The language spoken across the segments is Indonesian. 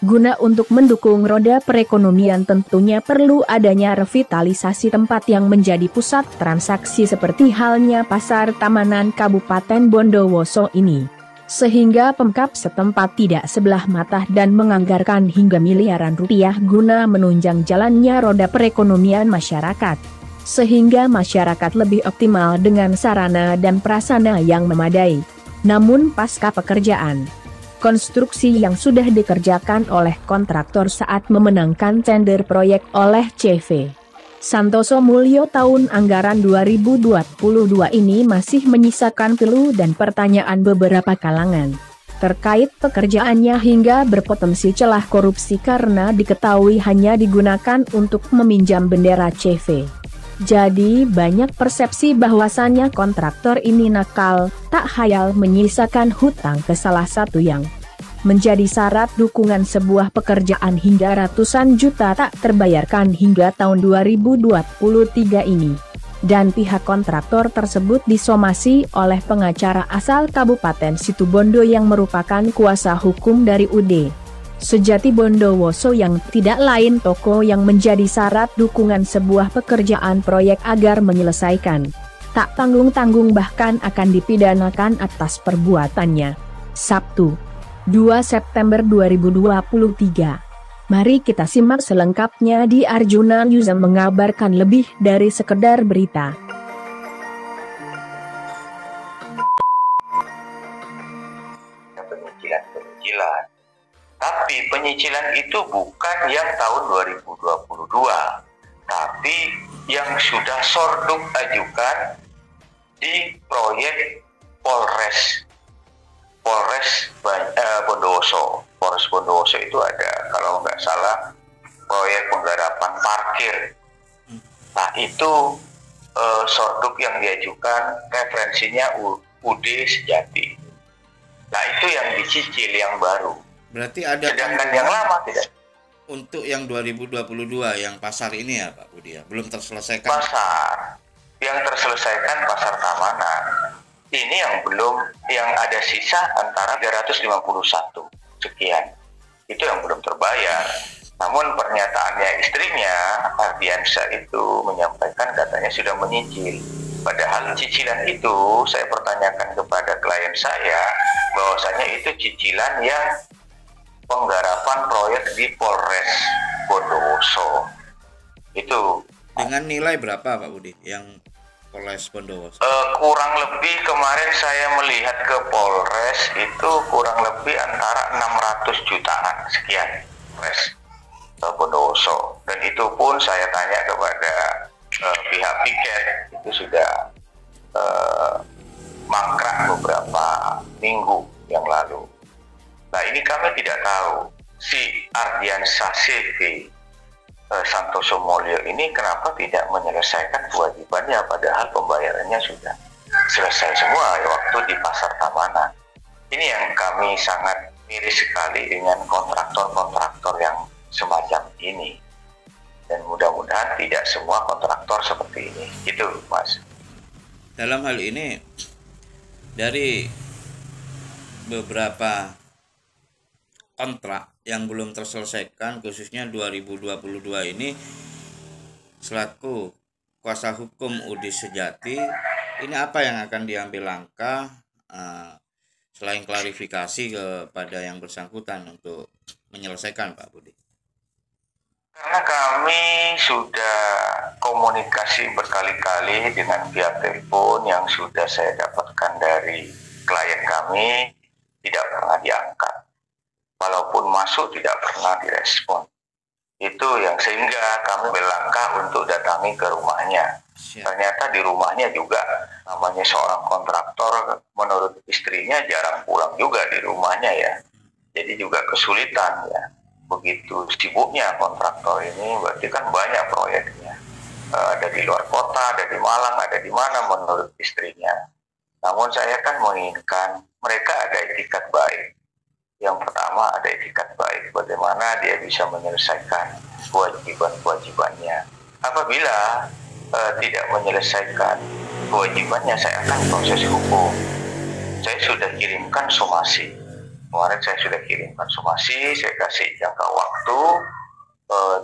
Guna untuk mendukung roda perekonomian tentunya perlu adanya revitalisasi tempat yang menjadi pusat transaksi seperti halnya Pasar Tamanan Kabupaten Bondowoso ini. Sehingga Pemkab setempat tidak sebelah mata dan menganggarkan hingga miliaran rupiah guna menunjang jalannya roda perekonomian masyarakat. Sehingga masyarakat lebih optimal dengan sarana dan prasarana yang memadai. Namun pasca pekerjaan konstruksi yang sudah dikerjakan oleh kontraktor saat memenangkan tender proyek oleh CV Santoso Mulyo tahun anggaran 2022 ini masih menyisakan pilu dan pertanyaan beberapa kalangan terkait pekerjaannya hingga berpotensi celah korupsi karena diketahui hanya digunakan untuk meminjam bendera CV. Jadi banyak persepsi bahwasannya kontraktor ini nakal, tak hayal menyisakan hutang ke salah satu yang menjadi syarat dukungan sebuah pekerjaan hingga ratusan juta tak terbayarkan hingga tahun 2023 ini. Dan pihak kontraktor tersebut disomasi oleh pengacara asal Kabupaten Situbondo yang merupakan kuasa hukum dari UD Sejati Bondowoso yang tidak lain toko yang menjadi syarat dukungan sebuah pekerjaan proyek agar menyelesaikan. Tak tanggung-tanggung bahkan akan dipidanakan atas perbuatannya. Sabtu, 2 September 2023. Mari kita simak selengkapnya di Arjuna News yang mengabarkan lebih dari sekedar berita. Penyicilan. Tapi penyicilan itu bukan yang tahun 2022, tapi yang sudah Sorduk ajukan di proyek Polres Bondowoso. Polres Bondowoso itu ada, kalau nggak salah, proyek penggarapan parkir. Nah itu Sorduk yang diajukan referensinya UD Sejati. Nah itu yang dicicil yang baru. Berarti ada sedangkan yang lama tidak. Untuk yang 2022 yang pasar ini ya Pak Budi ya, belum terselesaikan. Pasar yang terselesaikan Pasar Tamanan. Ini yang belum, yang ada sisa antara 351 sekian. Itu yang belum terbayar. Namun pernyataannya istrinya, Ardiansa itu menyampaikan katanya sudah menyicil. Padahal cicilan itu saya pertanyakan kepada klien saya bahwasanya itu cicilan yang penggarapan proyek di Polres Bondowoso. Itu dengan nilai berapa Pak Budi yang Polres Bondowoso? Kurang lebih kemarin saya melihat ke Polres itu kurang lebih antara 600 jutaan sekian Polres Bondowoso. Dan itu pun saya tanya kepada pihak piket, itu sudah mangkrak beberapa minggu yang lalu. Nah ini kami tidak tahu si Ardiansa CV Santoso Mulyo ini kenapa tidak menyelesaikan kewajibannya padahal pembayarannya sudah selesai semua waktu di Pasar Tamanan. Ini yang kami sangat miris sekali dengan kontraktor-kontraktor yang semacam ini. Dan mudah-mudahan tidak semua kontraktor seperti ini. Gitu Mas. Dalam hal ini dari beberapa kontrak yang belum terselesaikan khususnya 2022 ini, selaku kuasa hukum UD Sejati, ini apa yang akan diambil langkah selain klarifikasi kepada yang bersangkutan untuk menyelesaikan Pak Budi? Karena kami sudah komunikasi berkali-kali dengan via telepon yang sudah saya dapatkan dari klien kami, tidak pernah diangkat. Walaupun masuk tidak pernah direspon. Itu yang sehingga kami berlangkah untuk datangi ke rumahnya. Ternyata di rumahnya juga namanya seorang kontraktor, menurut istrinya jarang pulang juga di rumahnya ya. Jadi juga kesulitan ya. Begitu sibuknya kontraktor ini, berarti kan banyak proyeknya. Ada di luar kota, ada di Malang, ada di mana menurut istrinya. Namun saya kan menginginkan mereka ada etikat baik. Yang pertama ada etikat baik, bagaimana dia bisa menyelesaikan kewajiban-kewajibannya. Apabila tidak menyelesaikan kewajibannya, saya akan proses hukum. Saya sudah kirimkan somasi Kemarin saya sudah kirimkan somasi, saya kasih jangka waktu,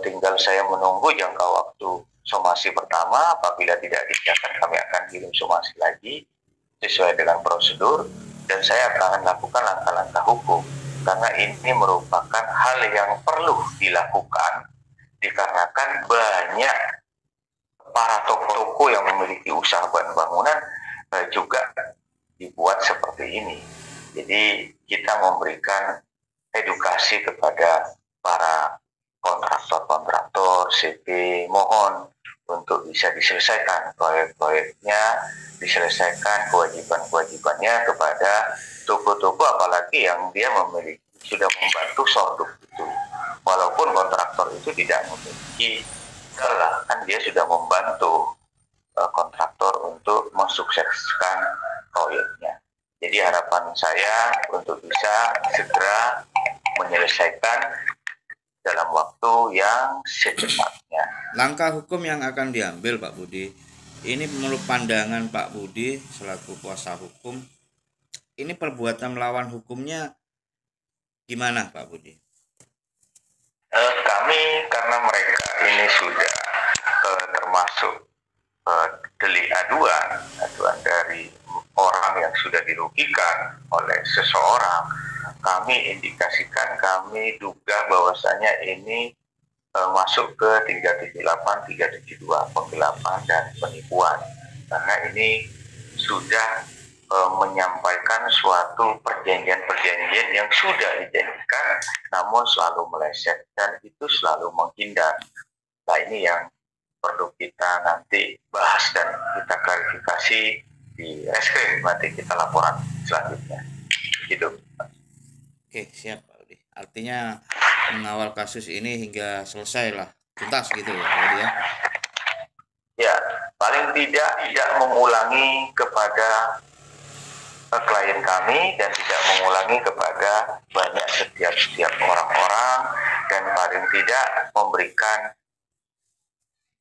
tinggal saya menunggu jangka waktu somasi pertama. Apabila tidak diiakan, kami akan kirim somasi lagi sesuai dengan prosedur, dan saya akan lakukan langkah-langkah hukum, karena ini merupakan hal yang perlu dilakukan dikarenakan banyak para toko-toko yang memiliki usaha bangunan juga dibuat seperti ini. Jadi kita memberikan edukasi kepada para kontraktor-kontraktor CP, mohon untuk bisa diselesaikan proyek-proyeknya, diselesaikan kewajiban-kewajibannya kepada toko-toko, apalagi yang dia memiliki sudah membantu sorduk itu. Walaupun kontraktor itu tidak memiliki salah, kan dia sudah membantu kontraktor untuk mensukseskan proyeknya. Jadi harapan saya untuk bisa segera menyelesaikan dalam waktu yang secepatnya. Langkah hukum yang akan diambil Pak Budi, ini menurut pandangan Pak Budi selaku kuasa hukum, ini perbuatan melawan hukumnya gimana Pak Budi? Kami karena mereka ini sudah termasuk delik aduan dari orang yang sudah dirugikan oleh seseorang, kami indikasikan, kami duga bahwasanya ini masuk ke 378, 372 penggelapan dan penipuan, karena ini sudah menyampaikan suatu perjanjian-perjanjian yang sudah dijanjikan namun selalu meleset dan itu selalu menghindar. Nah, ini yang perlu kita nanti bahas dan kita klarifikasi di reskrim, nanti kita laporan selanjutnya. Gitu. Oke, siap Pak Budi. Artinya mengawal kasus ini hingga selesai lah, tuntas gitu ya Pak Budi ya? Ya, paling tidak mengulangi kepada klien kami dan tidak mengulangi kepada banyak setiap orang-orang, dan paling tidak memberikan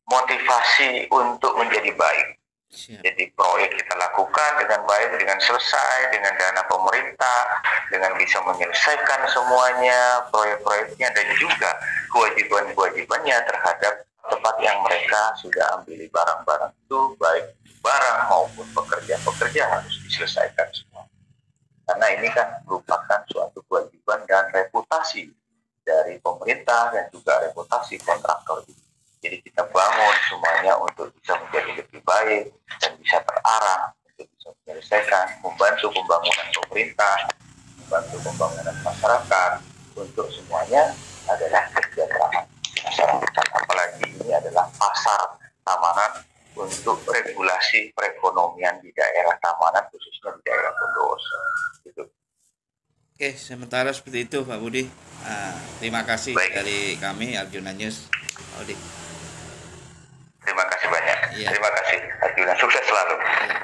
motivasi untuk menjadi baik. Siap. Jadi proyek kita lakukan dengan baik, dengan selesai, dengan dana pemerintah, dengan bisa menyelesaikan semuanya proyek-proyeknya dan juga kewajiban-kewajibannya terhadap tempat yang mereka sudah ambil barang-barang itu, baik barang maupun pekerja-pekerja harus diselesaikan semua. Karena ini kan merupakan suatu kewajiban dan reputasi dari pemerintah dan juga reputasi kontraktor. Jadi kita bangun semuanya untuk bisa menjadi lebih baik dan bisa terarah untuk bisa menyelesaikan, membantu pembangunan pemerintah, membantu pembangunan masyarakat, untuk semuanya adalah kesejahteraan masyarakat. Apalagi ini adalah pasar Tamanan untuk regulasi perekonomian di daerah Tamanan, khususnya di daerah Bondowoso. Gitu. Oke, sementara seperti itu Pak Budi. Terima kasih. Baik. Dari kami Arjuna News, Pak Budi. Terima kasih banyak. Ya. Terima kasih Arjuna, sukses selalu. Ya.